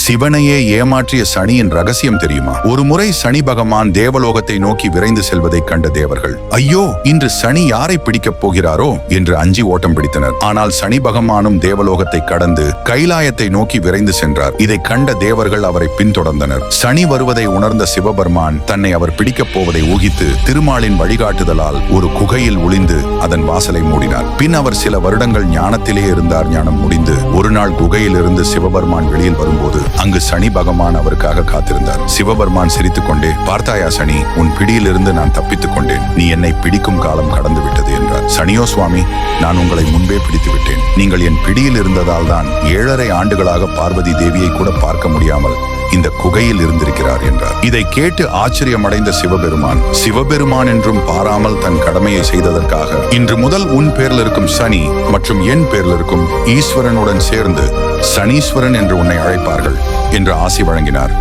சிவனையே ஏமாற்றிய சனியின் ரகசியம் தெரியுமா? ஒரு முறை சனி பகவான் தேவலோகத்தை நோக்கி விரைந்து செல்வதை கண்ட தேவர்கள், ஐயோ, இன்று சனி யாரை பிடிக்கப் போகிறாரோ என்று அஞ்சி ஓட்டம் பிடித்தனர். ஆனால் சனி பகவானும் தேவலோகத்தை கடந்து கைலாயத்தை நோக்கி விரைந்து சென்றார். இதை கண்ட தேவர்கள் அவரை பின்தொடர்ந்தனர். சனி வருவதை உணர்ந்த சிவபெருமான் தன்னை அவர் பிடிக்கப் போவதை ஊகித்து திருமாலின் வழிகாட்டுதலால் ஒரு குகையில் ஒளிந்து அதன் வாசலை மூடினார். பின் அவர் சில வருடங்கள் ஞானத்திலே இருந்தார். ஞானம் முடிந்து ஒரு நாள் குகையில் இருந்து சிவபெருமான் வெளியில் வரும்போது அங்கு சனி பகவான் அவருக்காக காத்திருந்தார். சிவபெருமான் சிரித்துக் கொண்டே, பார்த்தாயா சனி, உன் பிடியிலிருந்து நான் தப்பித்துக் கொண்டேன். நீ என்னை பிடிக்கும் காலம் கடந்து விட்டது என்றார். சனியோ, சுவாமி, நான் உங்களை முன்பே பிடித்து விட்டேன். நீங்கள் என் பிடியில் இருந்ததால் தான் 7.5 ஆண்டுகளாக பார்வதி தேவியை கூட பார்க்க முடியாமல் இந்த குகையில் இருந்திருக்கிறார் என்றார். இதை கேட்டு ஆச்சரியமடைந்த சிவபெருமான் என்றும் பாராமல் தன் கடமையை செய்ததற்காக இன்று முதல் உன் பேரில் இருக்கும் சனி மற்றும் என் பேரில் இருக்கும் ஈஸ்வரனுடன் சேர்ந்து சனீஸ்வரன் என்று உன்னை அழைப்பார்கள் என்று ஆசி வழங்கினார்.